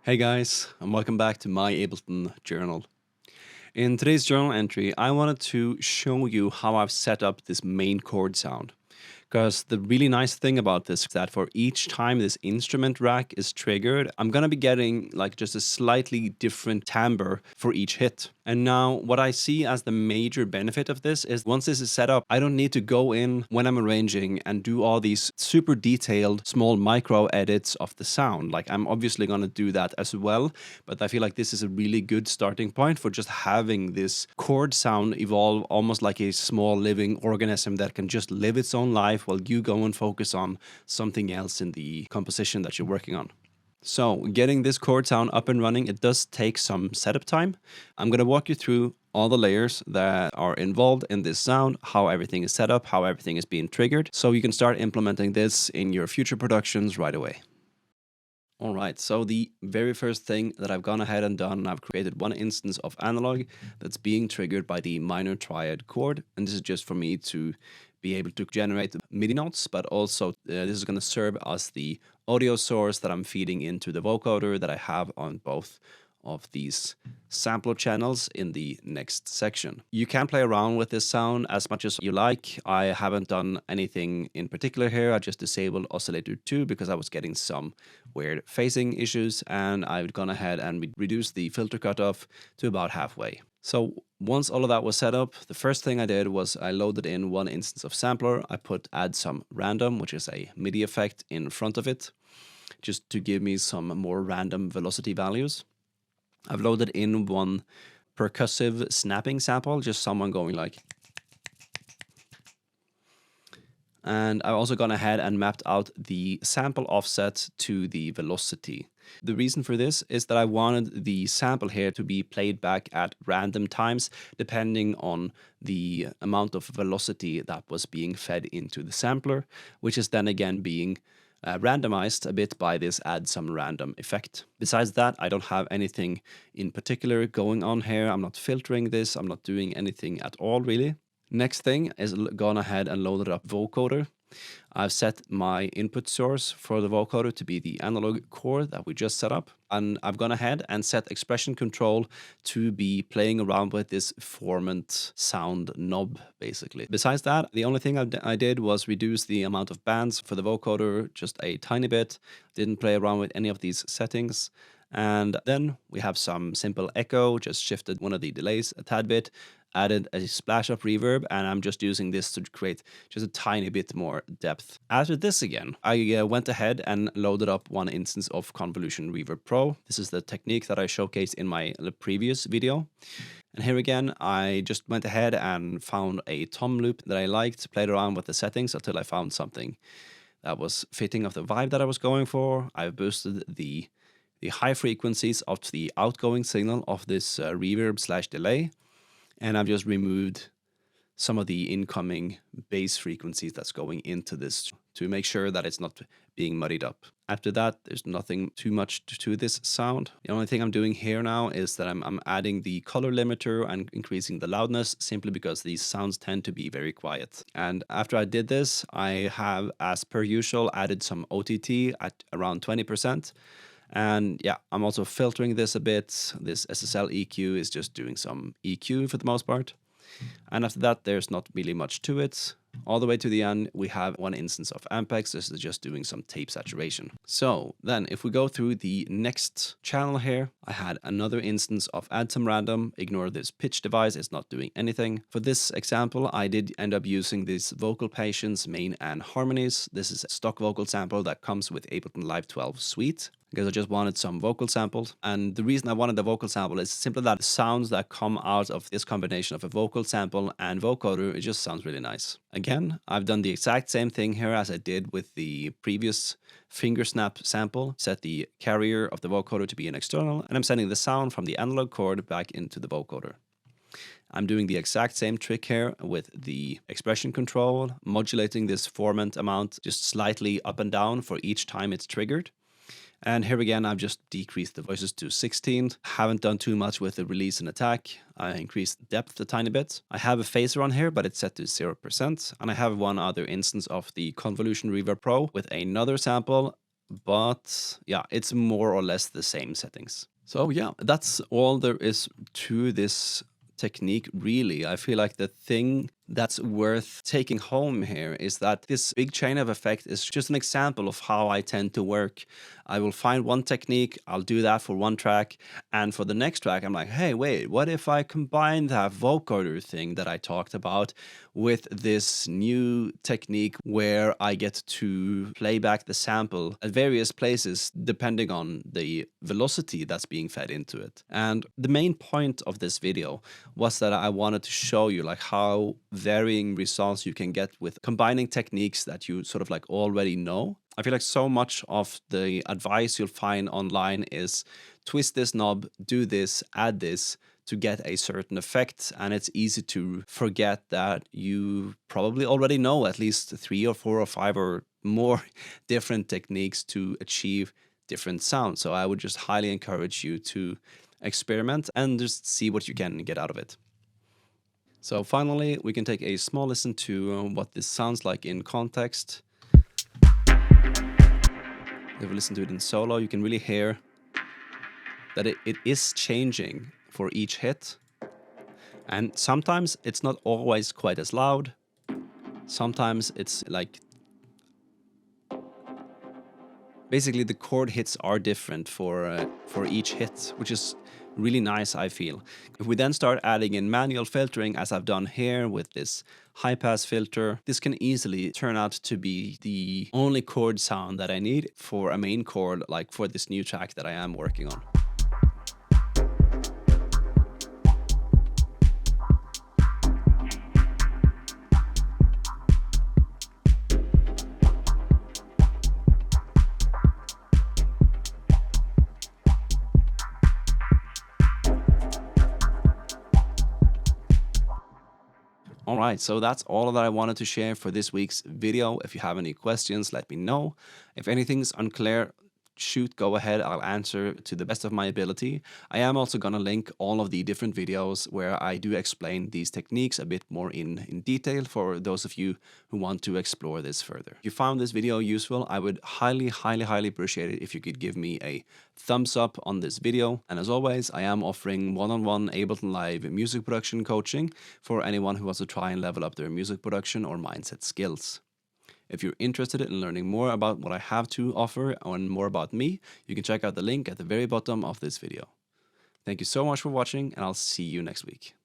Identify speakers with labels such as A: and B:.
A: Hey guys, and welcome back to my Ableton journal. In today's journal entry, I wanted to show you how I've set up this main chord sound. Because the really nice thing about this is that for each time this instrument rack is triggered, I'm gonna be getting like just a slightly different timbre for each hit. And now what I see as the major benefit of this is once this is set up, I don't need to go in when I'm arranging and do all these super detailed small micro edits of the sound. Like I'm obviously gonna do that as well, but I feel like this is a really good starting point for just having this chord sound evolve almost like a small living organism that can just live its own life while you go and focus on something else in the composition that you're working on. So getting this chord sound up and running, it does take some setup time. I'm going to walk you through all the layers that are involved in this sound, how everything is set up, how everything is being triggered, so you can start implementing this in your future productions right away. All right, so the very first thing that I've gone ahead and done, I've created one instance of analog that's being triggered by the minor triad chord. And this is just for me to be able to generate MIDI notes, but also this is going to serve as the audio source that I'm feeding into the vocoder that I have on both of these sampler channels in the next section. You can play around with this sound as much as you like. I haven't done anything in particular here. I just disabled oscillator 2 because I was getting some weird phasing issues, and I've gone ahead and reduced the filter cutoff to about halfway. So once all of that was set up, the first thing I did was I loaded in one instance of sampler. I put add some random, which is a MIDI effect, in front of it, just to give me some more random velocity values. I've loaded in one percussive snapping sample, just someone going like. And I've also gone ahead and mapped out the sample offset to the velocity. The reason for this is that I wanted the sample here to be played back at random times, depending on the amount of velocity that was being fed into the sampler, which is then again being randomized a bit by this add some random effect. Besides that, I don't have anything in particular going on here. I'm not filtering this. I'm not doing anything at all, really. Next thing is gone ahead and loaded up Vocoder. I've set my input source for the vocoder to be the analog chord that we just set up. And I've gone ahead and set expression control to be playing around with this formant sound knob, basically. Besides that, the only thing I did was reduce the amount of bands for the vocoder just a tiny bit. Didn't play around with any of these settings. And then we have some simple echo, just shifted one of the delays a tad bit, added a splash of reverb, and I'm just using this to create just a tiny bit more depth. After this again, I went ahead and loaded up one instance of Convolution Reverb Pro. This is the technique that I showcased in my previous video. And here again, I just went ahead and found a tom loop that I liked, played around with the settings until I found something that was fitting of the vibe that I was going for. I've boosted the high frequencies of the outgoing signal of this reverb/delay. And I've just removed some of the incoming bass frequencies that's going into this to make sure that it's not being muddied up. After that, there's nothing too much to this sound. The only thing I'm doing here now is that I'm adding the color limiter and increasing the loudness simply because these sounds tend to be very quiet. And after I did this, I have, as per usual, added some OTT at around 20%. And yeah, I'm also filtering this a bit. This SSL EQ is just doing some EQ for the most part. And after that, there's not really much to it. All the way to the end, we have one instance of Ampex. This is just doing some tape saturation. So then if we go through the next channel here, I had another instance of add some random. Ignore this pitch device, it's not doing anything. For this example, I did end up using this Vocal Patience main and harmonies. This is a stock vocal sample that comes with Ableton Live 12 Suite, because I just wanted some vocal samples. And the reason I wanted the vocal sample is simply that the sounds that come out of this combination of a vocal sample and vocoder, it just sounds really nice. Again, I've done the exact same thing here as I did with the previous finger snap sample. Set the carrier of the vocoder to be an external, and I'm sending the sound from the analog chord back into the vocoder. I'm doing the exact same trick here with the expression control, modulating this formant amount just slightly up and down for each time it's triggered. And here again, I've just decreased the voices to 16. Haven't done too much with the release and attack. I increased depth a tiny bit. I have a phaser on here, but it's set to 0%. And I have one other instance of the Convolution Reverb Pro with another sample but yeah, it's more or less the same settings. So yeah, that's all there is to this technique, really. I feel like the thing that's worth taking home here is that this big chain of effect is just an example of how I tend to work. I will find one technique, I'll do that for one track, and for the next track, I'm like, hey, wait, what if I combine that vocoder thing that I talked about with this new technique where I get to play back the sample at various places depending on the velocity that's being fed into it. And the main point of this video was that I wanted to show you like how varying results you can get with combining techniques that you sort of like already know. I feel like so much of the advice you'll find online is twist this knob, do this, add this to get a certain effect, and it's easy to forget that you probably already know at least 3 or 4 or 5 or more different techniques to achieve different sounds. So I would just highly encourage you to experiment and just see what you can get out of it. So finally, we can take a small listen to what this sounds like in context. If we listen to it in solo, you can really hear that it is changing for each hit. And sometimes it's not always quite as loud. Sometimes it's like... basically, the chord hits are different for each hit, which is really nice, I feel. If we then start adding in manual filtering, as I've done here with this high-pass filter, this can easily turn out to be the only chord sound that I need for a main chord, like for this new track that I am working on. Alright, so that's all that I wanted to share for this week's video. If you have any questions, let me know. If anything's unclear, go ahead, I'll answer to the best of my ability. I am also gonna link all of the different videos where I do explain these techniques a bit more in detail for those of you who want to explore this further. If you found this video useful, I would highly appreciate it if you could give me a thumbs up on this video. And as always, I am offering one-on-one Ableton Live music production coaching for anyone who wants to try and level up their music production or mindset skills. If you're interested in learning more about what I have to offer and more about me, you can check out the link at the very bottom of this video. Thank you so much for watching, and I'll see you next week.